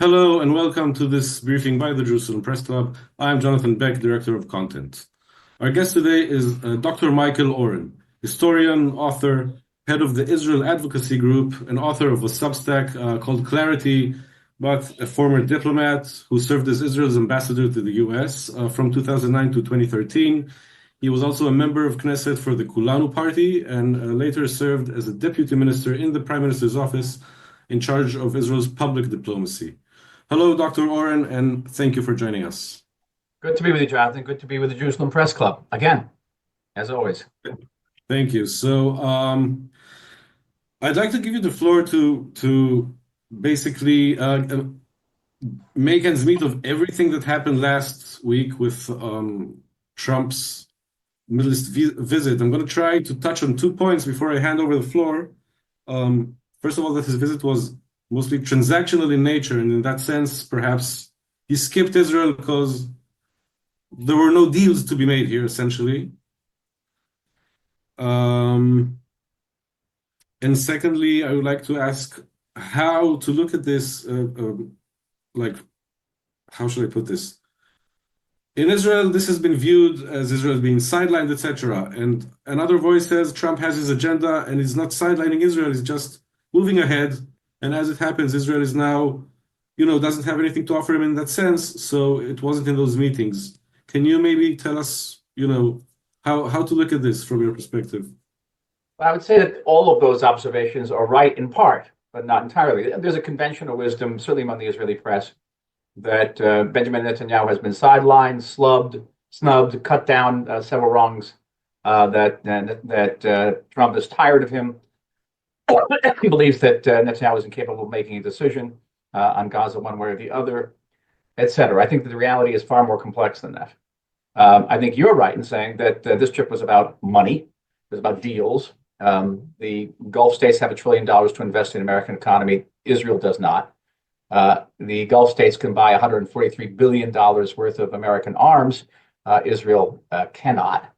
Hello and welcome to this briefing by the Jerusalem Press Club. I'm Jonathan Beck, Director of Content. Our guest today is Dr. Michael Oren, historian, author, head of the Israel Advocacy Group, and author of a Substack called Clarity, but a former diplomat who served as Israel's ambassador to the US from 2009 to 2013. He was also a member of Knesset for the Kulanu Party and later served as a deputy minister in the Prime Minister's office in charge of Israel's public diplomacy. Hello, Dr. Oren, and thank you for joining us. Good to be with you, Jonathan. Good to be with the Jerusalem Press Club again, as always. Thank you. So, I'd like to give you the floor to basically make ends meet of everything that happened last week with Trump's Middle East visit. I'm going to try to touch on 2 points before I hand over the floor. First of all, that his visit was mostly transactional in nature, and in that sense, perhaps he skipped Israel because there were no deals to be made here, essentially. And secondly, I would like to ask how to look at this, like, how should I put this? In Israel, this has been viewed as Israel being sidelined, etc. And another voice says Trump has his agenda and he's not sidelining Israel, he's just moving ahead. And as it happens, Israel is now, doesn't have anything to offer him in that sense. So it wasn't in those meetings. Can you maybe tell us, how to look at this from your perspective? I would say that all of those observations are right in part, but not entirely. There's a conventional wisdom, certainly among the Israeli press, that Benjamin Netanyahu has been sidelined, snubbed, cut down several rungs, that Trump is tired of him. He believes that Netanyahu is incapable of making a decision on Gaza one way or the other, etc. I think that the reality is far more complex than that. I think you're right in saying that this trip was about money. It was about deals. The Gulf states have $1 trillion to invest in the American economy. Israel does not. The Gulf states can buy $143 billion worth of American arms. Israel cannot.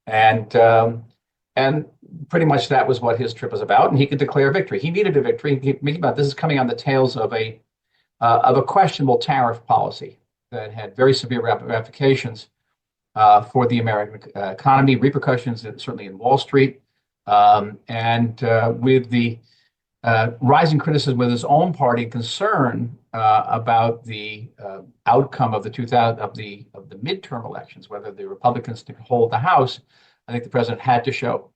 And pretty much that was what his trip was about, and he could declare victory. He needed a victory. Think about this is coming on the tails of a questionable tariff policy that had very severe ramifications for the American economy, repercussions certainly in Wall Street, and with the rising criticism with his own party, concern about the outcome of the midterm elections, whether the Republicans could hold the House. I think the president had to show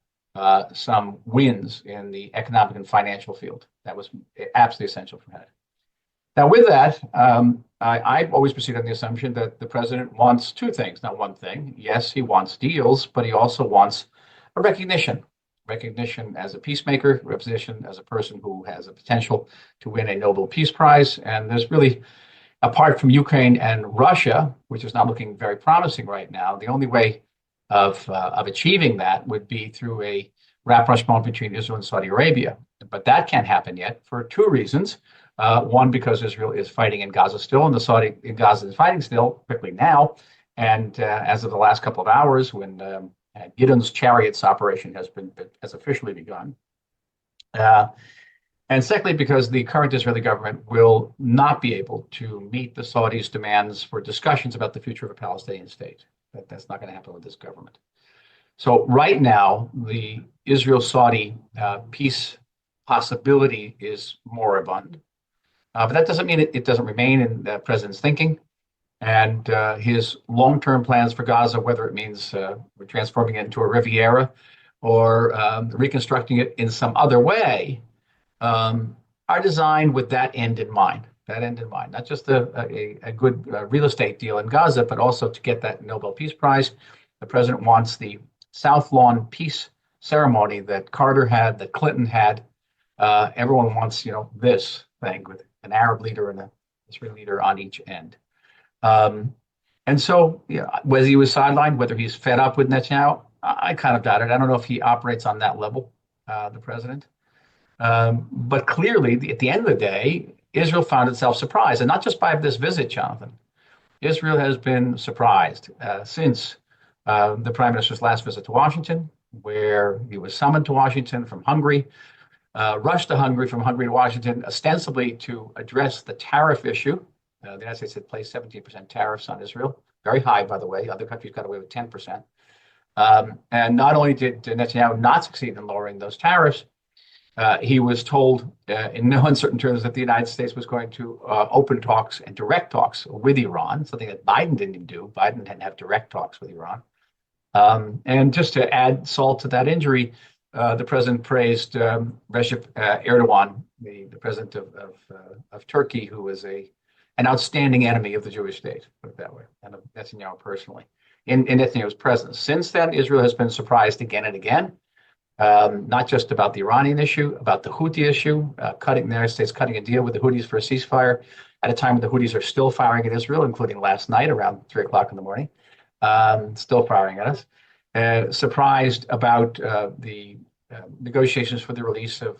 some wins in the economic and financial field. That was absolutely essential for him. Now, with that, I've always proceeded on the assumption that the president wants two things, not one thing. Yes, he wants deals, but he also wants a recognition as a peacemaker, recognition as a person who has a potential to win a Nobel Peace Prize. And there's really, apart from Ukraine and Russia, which is not looking very promising right now, the only way of achieving that would be through a rapprochement between Israel and Saudi Arabia. But that can't happen yet for two reasons. One, because Israel is fighting in Gaza still, and the Saudi in Gaza is fighting still, particularly now. And as of the last couple of hours, when Gideon's Chariots operation has officially begun. And secondly, because the current Israeli government will not be able to meet the Saudis' demands for discussions about the future of a Palestinian state. That's not going to happen with this government. So right now, the Israel-Saudi peace possibility is moribund. But that doesn't mean it doesn't remain in the president's thinking. And his long-term plans for Gaza, whether it means transforming it into a Riviera or reconstructing it in some other way, are designed with that end in mind. Not just a good real estate deal in Gaza, but also to get that Nobel Peace Prize. The president wants the South Lawn peace ceremony that Carter had, that Clinton had. Everyone wants, this thing with an Arab leader and an Israeli leader on each end. And so, whether he was sidelined, whether he's fed up with Netanyahu, I kind of doubt it. I don't know if he operates on that level, the president. But clearly, at the end of the day, Israel found itself surprised, and not just by this visit, Jonathan. Israel has been surprised since the prime minister's last visit to Washington, where he was summoned to Washington from Hungary, rushed to Hungary from Hungary to Washington, ostensibly to address the tariff issue. The United States had placed 17% tariffs on Israel, very high, by the way. Other countries got away with 10%. And not only did Netanyahu not succeed in lowering those tariffs, he was told in no uncertain terms that the United States was going to open talks and direct talks with Iran, something that Biden didn't do. Biden didn't have direct talks with Iran. And just to add salt to that injury, the president praised Recep Erdogan, the president of Turkey, who was an outstanding enemy of the Jewish state, put it that way, and of Netanyahu personally, in Netanyahu's presence. Since then, Israel has been surprised again and again, not just about the Iranian issue, about the Houthi issue, the United States cutting a deal with the Houthis for a ceasefire at a time when the Houthis are still firing at Israel, including last night around 3 o'clock in the morning, still firing at us. Surprised about the negotiations for the release of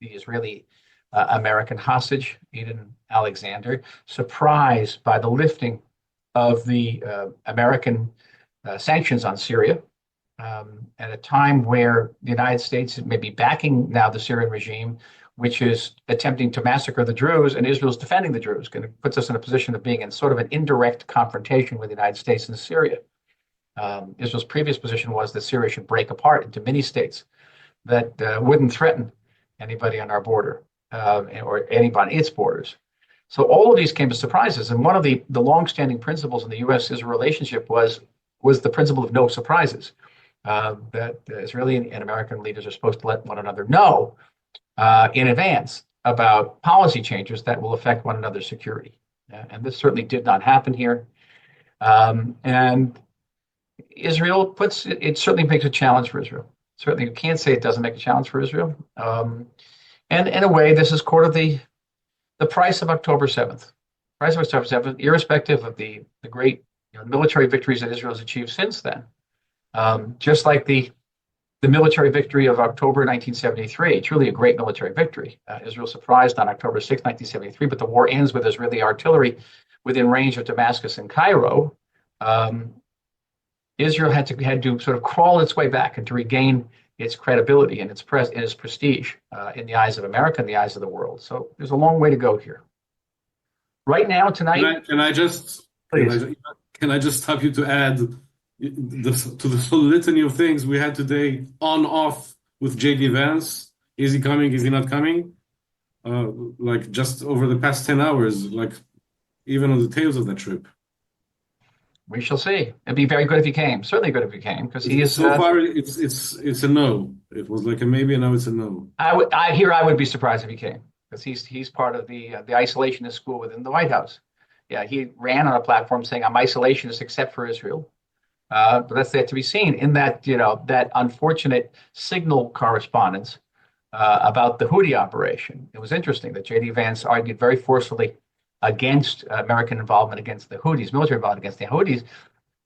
the Israeli American hostage, Eden Alexander. Surprised by the lifting of the American sanctions on Syria at a time where the United States may be backing now the Syrian regime, which is attempting to massacre the Druze, and Israel's defending the Druze. It puts us in a position of being in sort of an indirect confrontation with the United States in Syria. Israel's previous position was that Syria should break apart into mini states that wouldn't threaten anybody on our border or anybody on its borders. So all of these came as surprises. And one of the longstanding principles in the U.S.-Israel relationship was the principle of no surprises, that Israeli and American leaders are supposed to let one another know in advance about policy changes that will affect one another's security. And this certainly did not happen here. And Israel it certainly makes a challenge for Israel. Certainly, you can't say it doesn't make a challenge for Israel. And in a way, this is sort of the price of October 7th. Price of October 7th, irrespective of the great military victories that Israel has achieved since then. Just like the military victory of October 1973, truly a great military victory. Israel surprised on October 6, 1973, but the war ends with Israeli artillery within range of Damascus and Cairo. Israel had to sort of crawl its way back and to regain its credibility and its prestige in the eyes of America and the eyes of the world. So there's a long way to go here. Right now, tonight. Can I just stop you to add to the whole litany of things we had today on off with JD Vance? Is he coming? Is he not coming? Like just over the past 10 hours, like even on the tails of that trip. We shall see. It'd be very good if he came. Certainly good if he came, because he is. So far, it's a no. It was like a maybe, and now it's a no. I would be surprised if he came, because he's part of the isolationist school within the White House. Yeah, he ran on a platform saying I'm isolationist except for Israel, but that's yet to be seen. In that that unfortunate signal correspondence about the Houthi operation, it was interesting that J.D. Vance argued very forcefully against American involvement against the Houthis, military involvement against the Houthis.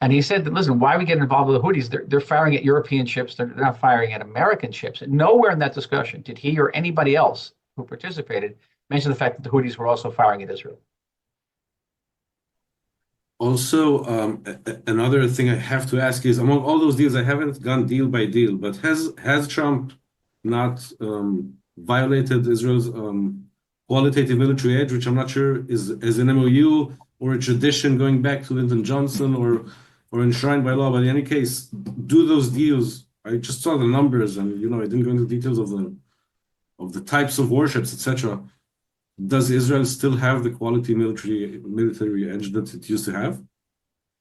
And he said that, listen, why are we getting involved with the Houthis? They're firing at European ships. They're not firing at American ships. And nowhere in that discussion did he or anybody else who participated mention the fact that the Houthis were also firing at Israel. Also, another thing I have to ask is, among all those deals, I haven't gone deal by deal, but has Trump not violated Israel's qualitative military edge, which I'm not sure is an MOU or a tradition going back to Lyndon Johnson or enshrined by law. But in any case, do those deals? I just saw the numbers, and I didn't go into details of the types of warships, etc. Does Israel still have the quality military edge that it used to have?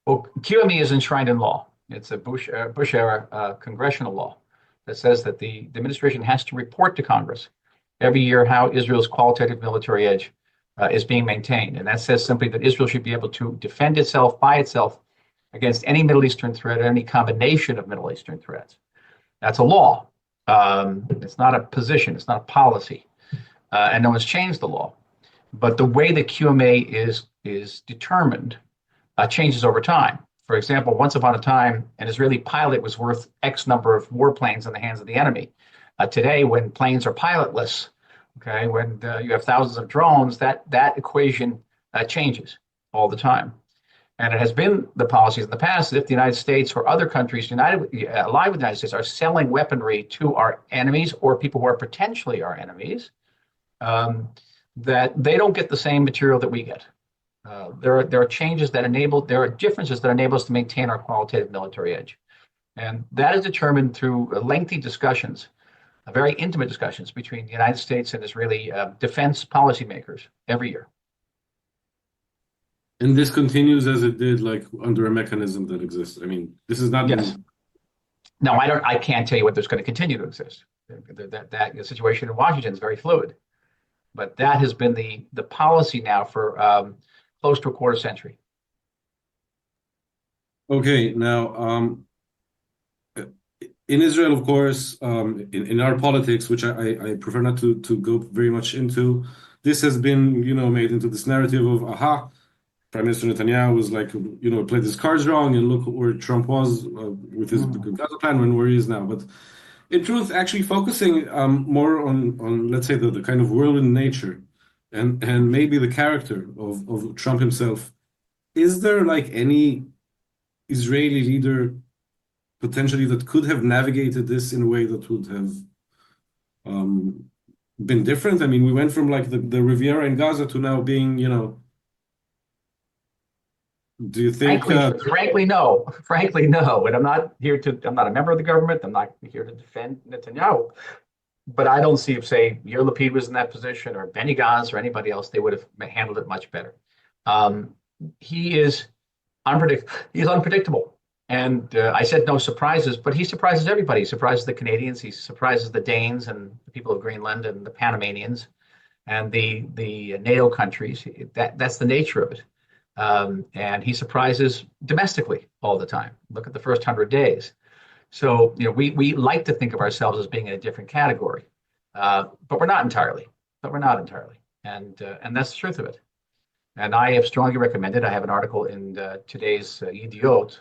Well, QME is enshrined in law. It's a Bush era congressional law that says that the administration has to report to Congress every year how Israel's qualitative military edge is being maintained. And that says simply that Israel should be able to defend itself by itself against any Middle Eastern threat or any combination of Middle Eastern threats. That's a law. It's not a position. It's not a policy. And no one's changed the law. But the way the QMA is determined changes over time. For example, once upon a time, an Israeli pilot was worth X number of warplanes in the hands of the enemy. Today, when planes are pilotless, okay, when you have thousands of drones, that equation changes all the time. And it has been the policies in the past that if the United States or other countries allied with the United States are selling weaponry to our enemies or people who are potentially our enemies, um, that they don't get the same material that we get. There are changes that enable, there are differences that enable us to maintain our qualitative military edge. And that is determined through lengthy discussions, very intimate discussions between the United States and Israeli defense policymakers every year. And this continues as it did, like under a mechanism that exists. I mean, this is not Yes. been. Now, I can't tell you what there's going to continue to exist. That situation in Washington is very fluid, but that has been the policy now for close to a quarter century. Okay, now, in Israel, of course, in our politics, which I prefer not to go very much into, this has been, made into this narrative of, aha, Prime Minister Netanyahu was like, played his cards wrong, and look where Trump was with his Mm. Gaza plan and where he is now. But in truth, actually focusing more on let's say the kind of whirlwind nature and maybe the character of Trump himself. Is there like any Israeli leader potentially that could have navigated this in a way that would have um, been different? I mean, we went from like the Riviera in Gaza to now being, do you think Frankly, no. Frankly, no. And I'm not a member of the government. I'm not here to defend Netanyahu. But I don't see if, say, Yair Lapid was in that position or Benny Gantz or anybody else, they would have handled it much better. Um, he is He's unpredictable. And I said no surprises, but he surprises everybody. He surprises the Canadians. He surprises the Danes and the people of Greenland and the Panamanians and the NATO countries. That's the nature of it. And he surprises domestically all the time. Look at the first 100 days. So, we like to think of ourselves as being in a different category, but we're not entirely. But we're not entirely, and that's the truth of it. And I have strongly recommended. I have an article in today's Idiot,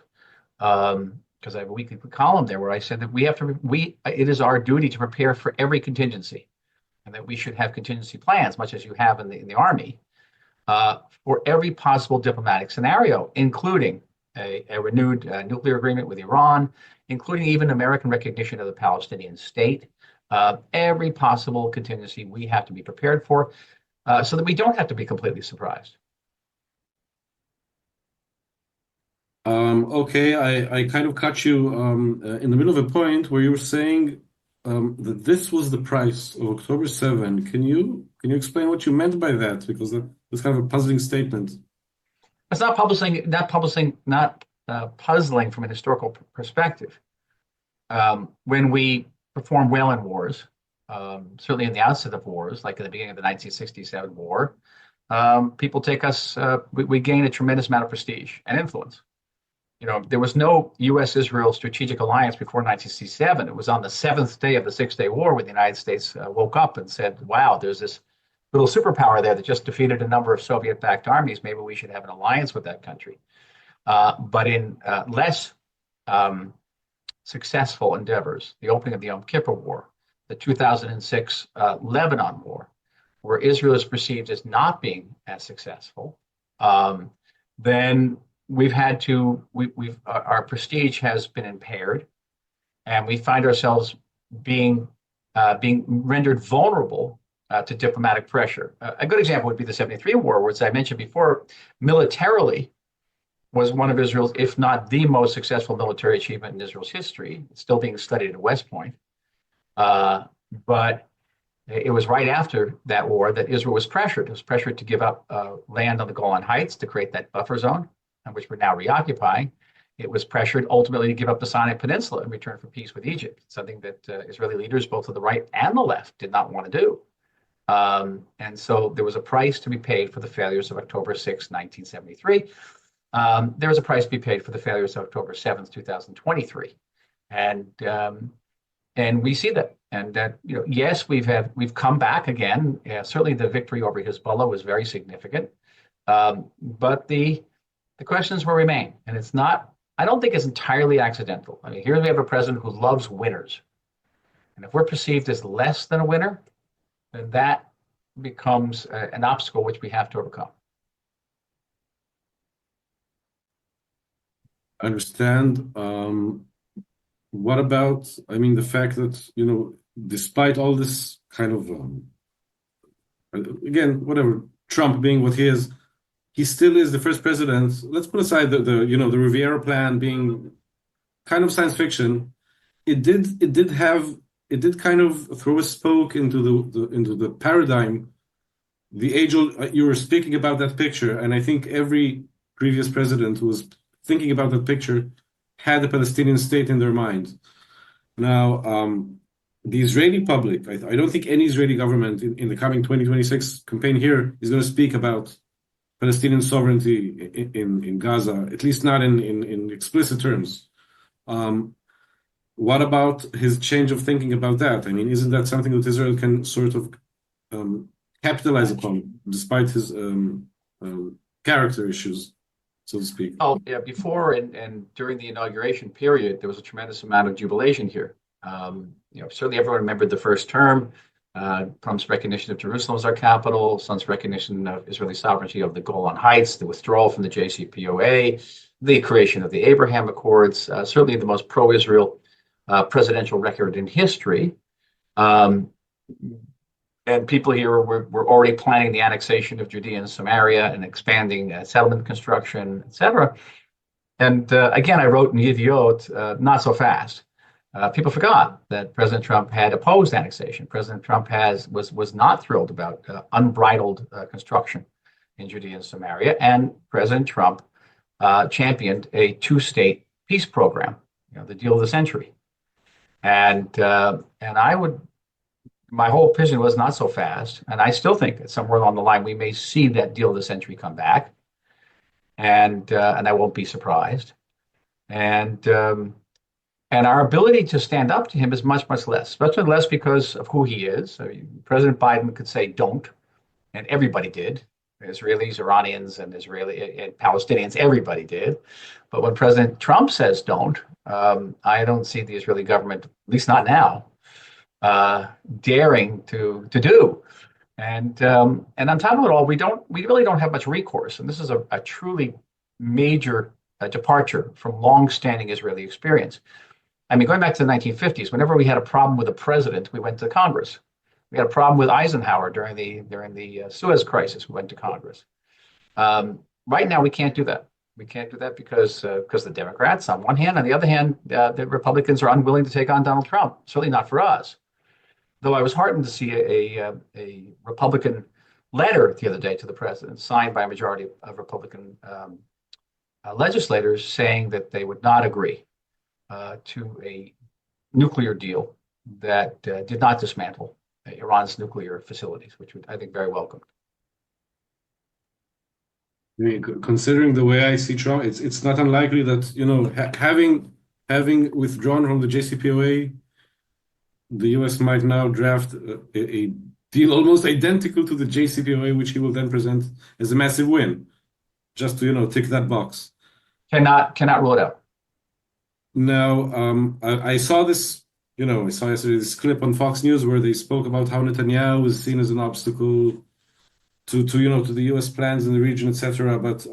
because I have a weekly column there where I said that it is our duty to prepare for every contingency, and that we should have contingency plans, much as you have in the army, for every possible diplomatic scenario, including a renewed nuclear agreement with Iran, including even American recognition of the Palestinian state. Every possible contingency we have to be prepared for, so that we don't have to be completely surprised. Okay, I kind of caught you in the middle of a point where you were saying that this was the price of October 7. Can you explain what you meant by that? Because that's kind of a puzzling statement. It's not puzzling from a historical perspective. When we perform well in wars, certainly in the outset of wars, like at the beginning of the 1967 war, people take us, we gain a tremendous amount of prestige and influence. There was no U.S.-Israel strategic alliance before 1967. It was on the seventh day of the Six-Day War when the United States woke up and said, wow, there's this little superpower there that just defeated a number of Soviet-backed armies. Maybe we should have an alliance with that country. But in less successful endeavors, the opening of the Yom Kippur War, the 2006 Lebanon War, where Israel is perceived as not being as successful, then our prestige has been impaired, and we find ourselves being rendered vulnerable to diplomatic pressure. A good example would be the 73 war, which I mentioned before, militarily was one of Israel's, if not the most successful military achievement in Israel's history. It's still being studied at West Point. But it was right after that war that Israel was pressured. It was pressured to give up land on the Golan Heights to create that buffer zone, which we're now reoccupying. It was pressured ultimately to give up the Sinai Peninsula in return for peace with Egypt, something that Israeli leaders, both to the right and the left, did not want to do. And so there was a price to be paid for the failures of October 6, 1973. There was a price to be paid for the failures of October 7th, 2023. And we see that. And that, yes, we've come back again. Certainly the victory over Hezbollah was very significant. But the questions will remain. And I don't think it's entirely accidental. I mean, here we have a president who loves winners. And if we're perceived as less than a winner, then that becomes an obstacle which we have to overcome. I understand. What about, I mean, the fact that, despite all this kind of, again, whatever, Trump being what he is, he still is the first president. Let's put aside the Riviera plan being kind of science fiction. It did kind of throw a spoke into the paradigm. The age old, you were speaking about that picture, and I think every previous president who was thinking about that picture had the Palestinian state in their mind. Now, the Israeli public, I don't think any Israeli government in the coming 2026 campaign here is going to speak about Palestinian sovereignty in Gaza, at least not in explicit terms. Um, what about his change of thinking about that? I mean, isn't that something that Israel can sort of um, capitalize upon, despite his character issues, so to speak? Oh, yeah, before and during the inauguration period, there was a tremendous amount of jubilation here. Certainly everyone remembered the first term, Trump's recognition of Jerusalem as our capital, Trump's recognition of Israeli sovereignty of the Golan Heights, the withdrawal from the JCPOA, the creation of the Abraham Accords, certainly the most pro-Israel presidential record in history. Um, and people here were already planning the annexation of Judea and Samaria and expanding settlement construction, etc. And again, I wrote in Yediot, not so fast. People forgot that President Trump had opposed annexation. President Trump was not thrilled about unbridled construction in Judea and Samaria, and President Trump championed a two-state peace program, the deal of the century. And my whole vision was not so fast, and I still think that somewhere along the line we may see that deal of the century come back, and I won't be surprised. And our ability to stand up to him is much, much less, especially less because of who he is. I mean, President Biden could say don't, and everybody did. Israelis, Iranians, and Palestinians, everybody did. But when President Trump says don't, I don't see the Israeli government, at least not now, daring to do. And on top of it all, we really don't have much recourse. And this is a truly major departure from long-standing Israeli experience. I mean, going back to the 1950s, whenever we had a problem with a president, we went to Congress. We had a problem with Eisenhower during the Suez crisis. We went to Congress. Right now, we can't do that. We can't do that because the Democrats, on one hand, on the other hand, the Republicans are unwilling to take on Donald Trump. Certainly not for us. Though I was heartened to see a Republican letter the other day to the president, signed by a majority of Republican legislators, saying that they would not agree to a nuclear deal that did not dismantle Iran's nuclear facilities, which I think very welcomed. I mean, considering the way I see Trump, it's not unlikely that having withdrawn from the JCPOA, the U.S. might now draft a deal almost identical to the JCPOA, which he will then present as a massive win, just to tick that box. Cannot rule it out. Now, I saw this. I saw yesterday this clip on Fox News where they spoke about how Netanyahu is seen as an obstacle to the U.S. plans in the region, etc. But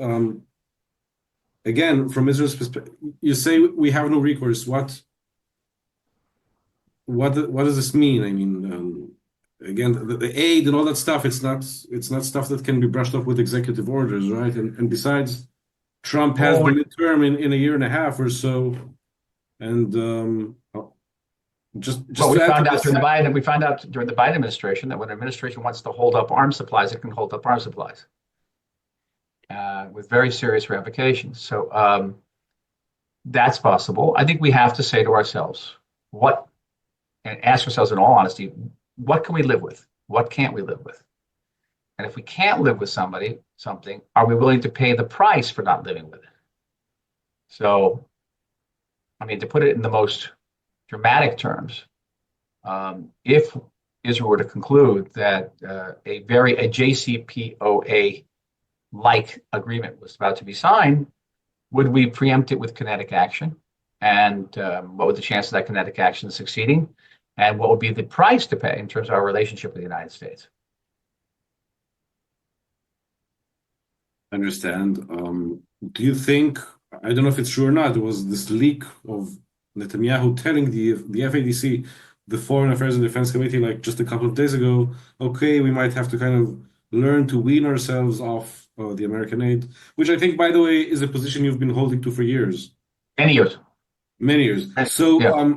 again, from Israel's perspective, you say we have no recourse. What does this mean? I mean, again, the aid and all that stuff. It's not stuff that can be brushed off with executive orders, right? And besides, Trump has the midterm in a year and a half or so, and we found out during the Biden administration that when an administration wants to hold up arms supplies, it can hold up arms supplies with very serious ramifications. So that's possible. I think we have to say to ourselves, and ask ourselves in all honesty, what can we live with? What can't we live with? And if we can't live with something, are we willing to pay the price for not living with it? So, I mean, to put it in the most dramatic terms, if Israel were to conclude that a JCPOA-like agreement was about to be signed, would we preempt it with kinetic action? And what would the chance of that kinetic action succeeding? And what would be the price to pay in terms of our relationship with the United States? Understand. Do you think, I don't know if it's true or not. There was this leak of Netanyahu telling the FADC, the Foreign Affairs and Defense Committee, like just a couple of days ago, okay, we might have to kind of learn to wean ourselves off the American aid, which I think, by the way, is a position you've been holding to for years, Many years. many years. So, Yeah.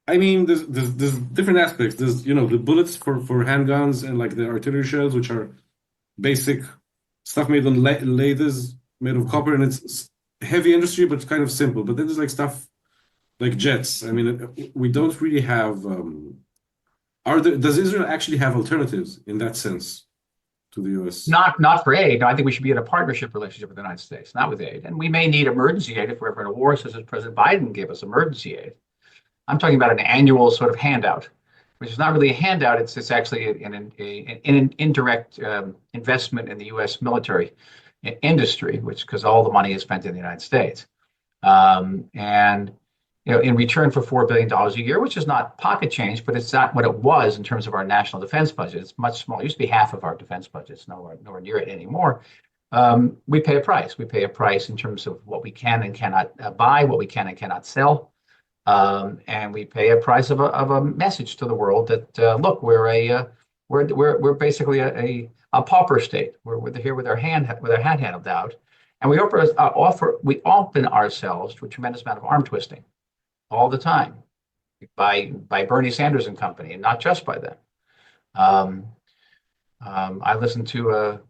I mean, there's different aspects. There's, the bullets for handguns and like the artillery shells, which are basic stuff made on lathes made of copper, and it's heavy industry, but kind of simple. But then there's like stuff like jets. I mean, we don't really have. Does Israel actually have alternatives in that sense to the US? Not for aid. No, I think we should be in a partnership relationship with the United States, not with aid. And we may need emergency aid if we're ever in a war, such as President Biden gave us emergency aid. I'm talking about an annual sort of handout, which is not really a handout. It's actually an indirect investment in the U.S. military industry, which because all the money is spent in the United States. And in return for $4 billion a year, which is not pocket change, but it's not what it was in terms of our national defense budget. It's much smaller. It used to be half of our defense budget. It's nowhere near it anymore. We pay a price. We pay a price in terms of what we can and cannot buy, what we can and cannot sell. And we pay a price of a message to the world that look, we're basically a pauper state. We're here with our hat handed out, and we open ourselves to a tremendous amount of arm twisting all the time by Bernie Sanders and company, and not just by them. I listened to a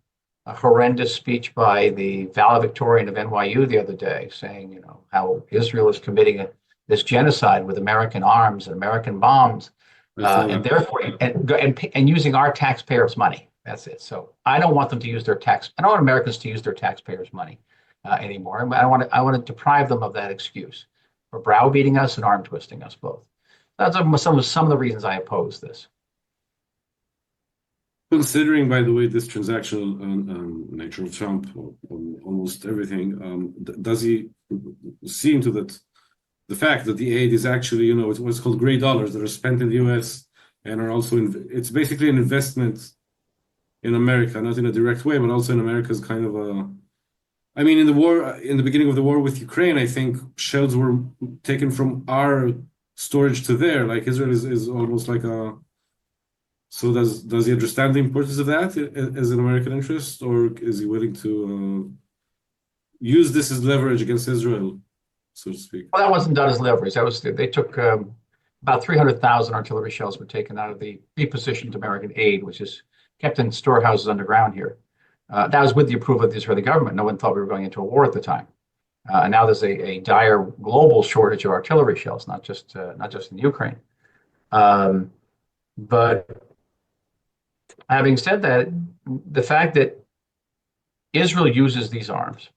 horrendous speech by the valedictorian of NYU the other day, saying how Israel is committing this genocide with American arms and American bombs, and therefore and using our taxpayers' money. That's it. So I don't want them to use their tax. I don't want Americans to use their taxpayers' money anymore. I want to deprive them of that excuse for browbeating us and arm twisting us both. That's some of the reasons I oppose this. Considering, by the way, this transactional nature of Trump on almost everything, does he see into that? The fact that the aid is actually, it's what's called gray dollars that are spent in the US and are also, it's basically an investment in America, not in a direct way, but also in America's kind of I mean, in the beginning of the war with Ukraine, I think shells were taken from our storage to there. Like Israel is almost like so does he understand the importance of that as an American interest, or is he willing to use this as leverage against Israel? So to speak. Well, that wasn't done as leverage. They took about 300,000 artillery shells were taken out of the repositioned American aid, which is kept in storehouses underground here. That was with the approval of the Israeli government. No one thought we were going into a war at the time. And now there's a dire global shortage of artillery shells, not just in Ukraine. But having said that, the fact that Israel uses these arms,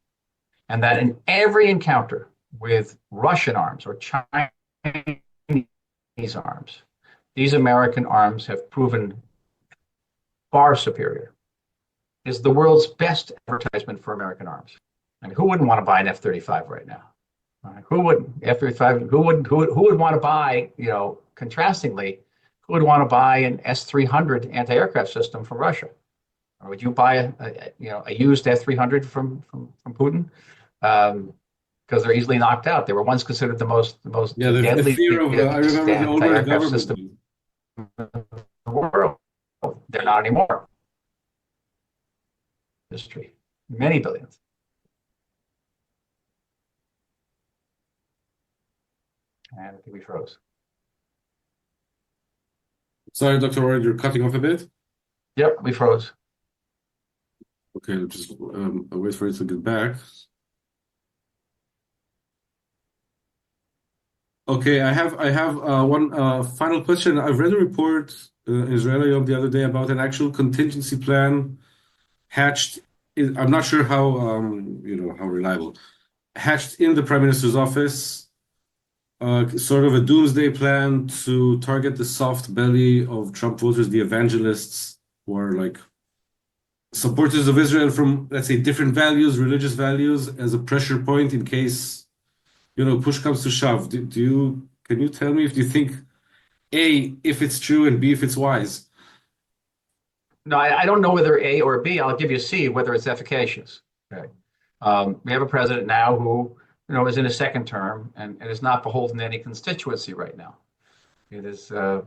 and that in every encounter with Russian arms or Chinese arms, these American arms have proven far superior, is the world's best advertisement for American arms. I mean, who wouldn't want to buy an F-35 right now? Who wouldn't? F-35. Who would want to buy? Contrastingly, who would want to buy an S-300 anti-aircraft system from Russia? Or would you buy a used F-300 from Putin? Because they're easily knocked out. They were once considered the most deadly the fear of I remember the older government system in the world. They're not anymore. History, many billions. And I think we froze. Sorry, Dr. Oren, you're cutting off a bit. Yep, we froze. Okay, I'll just I'll wait for it to get back. Okay, I have one final question. I've read a report in Israeli the other day about an actual contingency plan hatched. I'm not sure how how reliable. Hatched in the Prime Minister's office, sort of a doomsday plan to target the soft belly of Trump voters, the evangelists, who are like supporters of Israel from, let's say, different values, religious values, as a pressure point in case push comes to shove. Can you tell me if you think A, if it's true, and B, if it's wise? No, I don't know whether A or B. I'll give you C, whether it's efficacious. Okay. We have a president now who, is in his second term and is not beholden to any constituency right now. It is a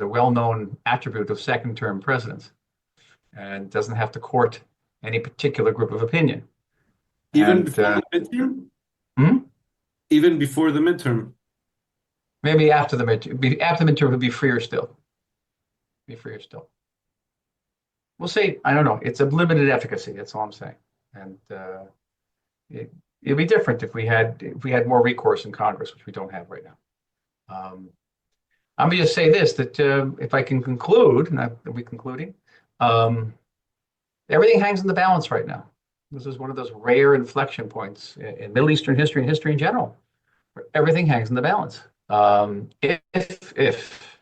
well-known attribute of second-term presidents and doesn't have to court any particular group of opinion. Even And before the midterm? hmm? Even before the midterm. Maybe after the midterm. After the midterm, it'll be freer still. Be freer still. We'll see. I don't know. It's a limited efficacy. That's all I'm saying. And it'd be different if we had more recourse in Congress, which we don't have right now. I'm going to just say this, that if I can conclude, and are we concluding? Everything hangs in the balance right now. This is one of those rare inflection points in Middle Eastern history and history in general, where everything hangs in the balance. If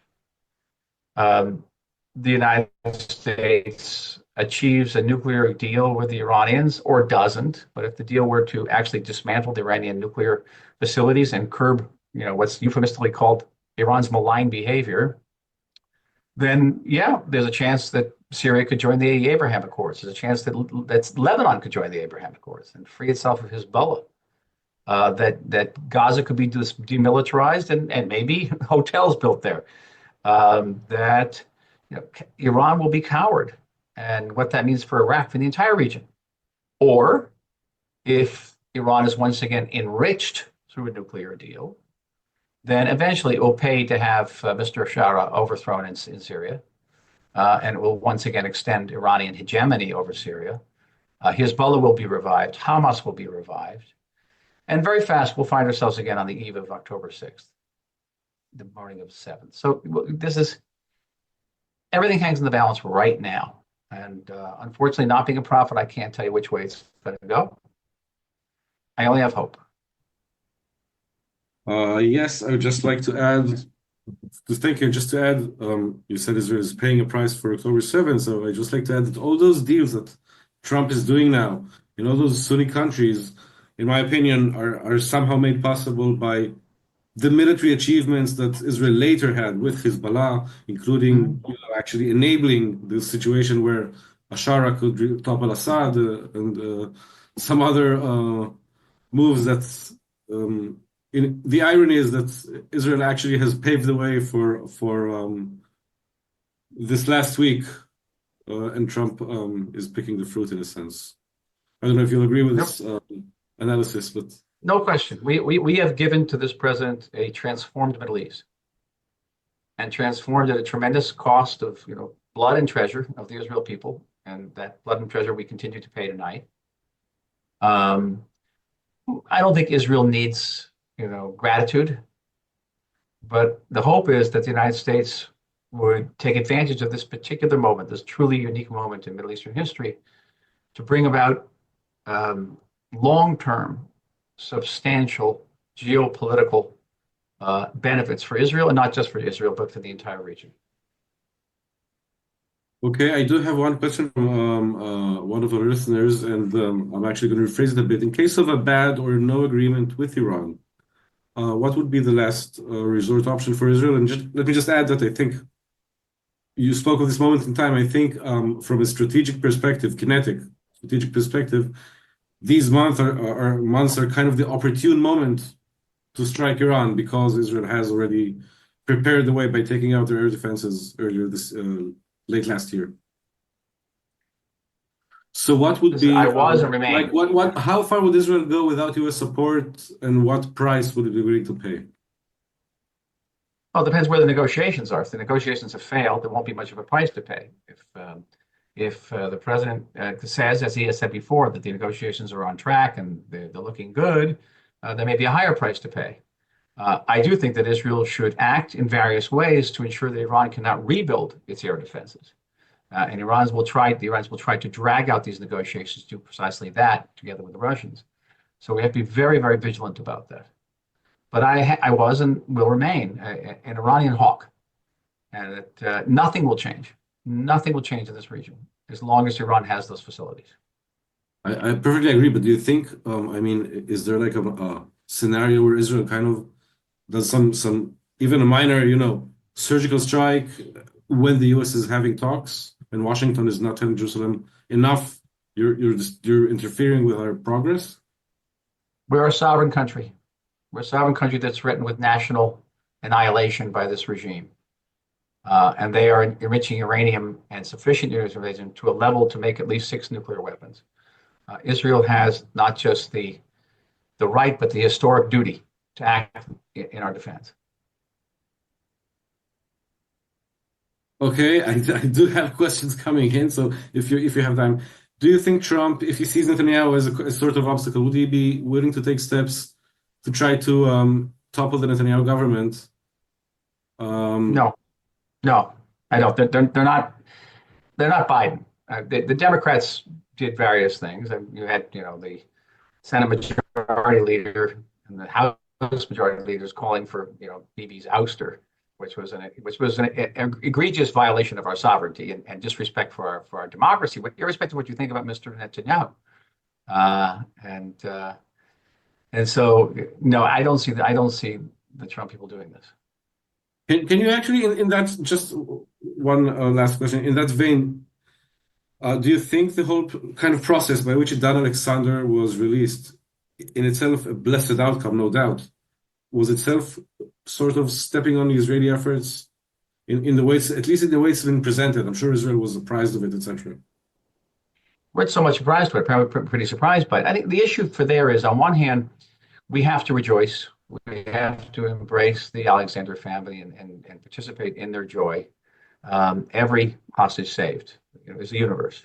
the United States achieves a nuclear deal with the Iranians or doesn't, but if the deal were to actually dismantle the Iranian nuclear facilities and curb, what's euphemistically called Iran's malign behavior, then yeah, there's a chance that Syria could join the Abraham Accords. There's a chance that Lebanon could join the Abraham Accords and free itself of Hezbollah. That Gaza could be demilitarized and maybe hotels built there. That Iran will be cowered, and what that means for Iraq, for the entire region. Or if Iran is once again enriched through a nuclear deal, then eventually it will pay to have Mr. Shara overthrown in Syria, and it will once again extend Iranian hegemony over Syria. Hezbollah will be revived, Hamas will be revived, and very fast we'll find ourselves again on the eve of October 6th, the morning of 7th. So everything hangs in the balance right now. And unfortunately, not being a prophet, I can't tell you which way it's going to go. I only have hope. Yes, I would just like to add, you said Israel is paying a price for October 7th, so I'd just like to add that all those deals that Trump is doing now, those Sunni countries, in my opinion, are somehow made possible by the military achievements that Israel later had with Hezbollah, including actually enabling the situation where Ashara could topple Assad and some other moves that the irony is that Israel actually has paved the way for this last week, and Trump is picking the fruit in a sense. I don't know if you'll agree with this analysis, but no question. We have given to this president a transformed Middle East, and transformed at a tremendous cost of blood and treasure of the Israel people, and that blood and treasure we continue to pay tonight. I don't think Israel needs gratitude. But the hope is that the United States would take advantage of this particular moment, this truly unique moment in Middle Eastern history, to bring about long-term, substantial geopolitical benefits for Israel, and not just for Israel, but for the entire region. Okay, I do have one question from one of our listeners, and I'm actually going to rephrase it a bit. In case of a bad or no agreement with Iran, what would be the last resort option for Israel? And let me just add that I think you spoke of this moment in time. I think from a strategic perspective, kinetic strategic perspective, these months are kind of the opportune moment to strike Iran because Israel has already prepared the way by taking out their air defenses earlier this late last year. So what would be I was and remain. like what how far would Israel go without US support, and what price would it be willing to pay? Well, it depends where the negotiations are. If the negotiations have failed, there won't be much of a price to pay. If the president says, as he has said before, that the negotiations are on track and they're looking good, there may be a higher price to pay. I do think that Israel should act in various ways to ensure that Iran cannot rebuild its air defenses. And the Iranians will try to drag out these negotiations to do precisely that together with the Russians. So we have to be very, very vigilant about that. But I was and will remain an Iranian hawk, and that nothing will change. Nothing will change in this region as long as Iran has those facilities. I perfectly agree, but do you think, is there like a scenario where Israel kind of does some even a minor, surgical strike when the US is having talks and Washington is not telling Jerusalem enough, You're interfering with our progress? We're a sovereign country. We're a sovereign country that's threatened with national annihilation by this regime. And they are enriching uranium and sufficient uranium to a level to make at least 6 nuclear weapons. Israel has not just the right, but the historic duty to act in our defense. Okay, I do have questions coming in, so if you have time, do you think Trump, if he sees Netanyahu as a sort of obstacle, would he be willing to take steps to try to topple the Netanyahu government? No, no, I don't. They're not. They're not Biden. The Democrats did various things, and you had, the Senate Majority Leader and the House Majority Leaders calling for, Bibi's ouster, which was an egregious violation of our sovereignty and disrespect for our democracy, irrespective of what you think about Mr. Netanyahu. Uh, and uh, and so, no, I don't see the Trump people doing this. Can you actually, in that, just one last question, in that vein, do you think the whole kind of process by which Dan Alexander was released, in itself a blessed outcome, no doubt, was itself sort of stepping on the Israeli efforts in the ways, at least in the way it's been presented? I'm sure Israel was surprised of it, etc. We're so much surprised by it, probably pretty surprised by it. I think the issue for there is, on one hand, we have to rejoice. We have to embrace the Alexander family and participate in their joy. Every hostage saved, is the universe.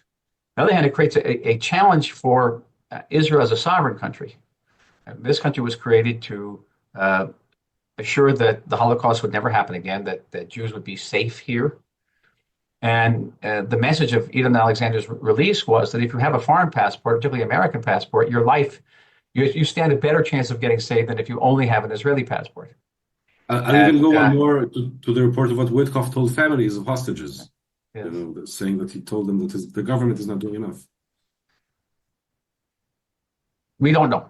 On the other hand, it creates a challenge for Israel as a sovereign country. This country was created to uh, assure that the Holocaust would never happen again, that Jews would be safe here. And the message of Eden Alexander's release was that if you have a foreign passport, particularly American passport, your life, you stand a better chance of getting saved than if you only have an Israeli passport. I'll even And go one more to the report of what Witkov told families of hostages, yes, saying that he told them that the government is not doing enough. we don't know.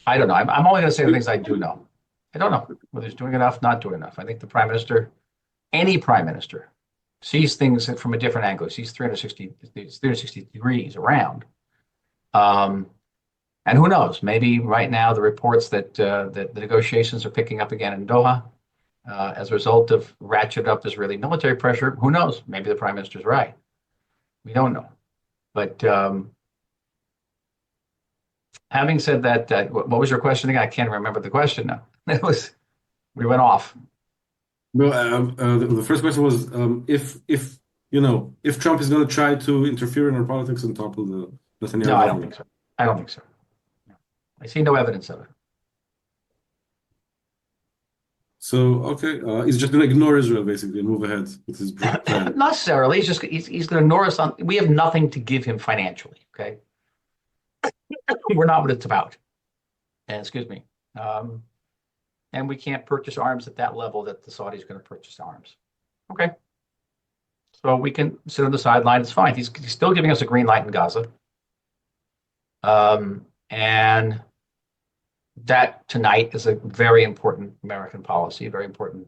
I don't know. I'm only going to say the things I do know. I don't know whether he's doing enough, not doing enough. I think the prime minister, any prime minister, sees things from a different angle. He sees 360 degrees around. Um, and who knows? Maybe right now the reports that the negotiations are picking up again in Doha as a result of ratchet up Israeli military pressure. Who knows? Maybe the prime minister's right. We don't know. But having said that, what was your question again? I can't remember the question now. It was we went off. No, the first question was if Trump is going to try to interfere in our politics and topple the No, Netanyahu I don't think government. so. I don't think so. No. I see no evidence of it. So, okay, he's just going to ignore Israel basically and move ahead with his plan. Not necessarily. He's going to ignore us on. We have nothing to give him financially. Okay, we're not what it's about. And excuse me. Um, and we can't purchase arms at that level that the Saudis are going to purchase arms. Okay, so we can sit on the sideline. It's fine. He's still giving us a green light in Gaza. And that tonight is a very important American policy, very important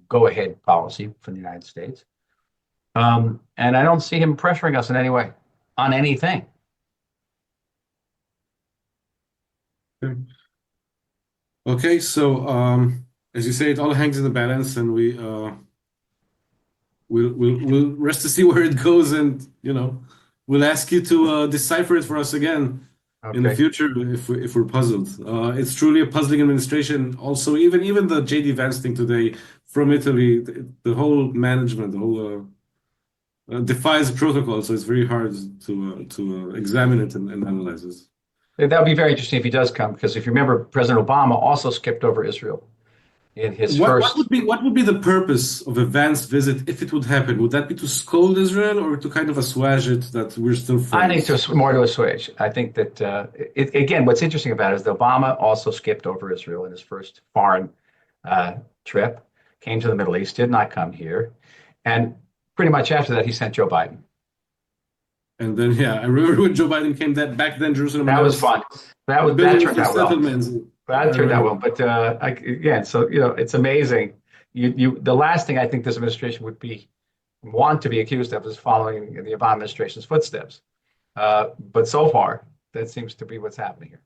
go-ahead policy for the United States. And I don't see him pressuring us in any way on anything. Okay. Okay, so as you say, it all hangs in the balance, and we'll rest to see where it goes, and we'll ask you to decipher it for us again in the Okay. future if we're puzzled. It's truly a puzzling administration. Also, even the JD Vance thing today from Italy, the whole management, the whole defies protocol, so it's very hard to examine it and analyze it. That would be very interesting if he does come, because if you remember, President Obama also skipped over Israel in his first. What would be the purpose of a Vance visit if it would happen? Would that be to scold Israel or to kind of assuage it that we're still I think friends? more to assuage. I think that again, what's interesting about it is that Obama also skipped over Israel in his first foreign trip, came to the Middle East, did not come here, and pretty much after that, he sent Joe Biden. And then, yeah, I remember when Joe Biden came that back then, Jerusalem That was announced fun. That building turned for out well. settlements. I That turned out well. remember. But again, so it's amazing. The last thing I think this administration would want to be accused of is following the Obama administration's footsteps. But so far, that seems to be what's happening here.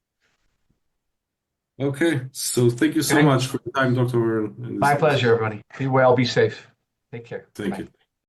Okay, so thank you so Okay. much for your time, Dr. Oren. My pleasure, everybody. Be well, be safe. Take care. Thank Bye. you.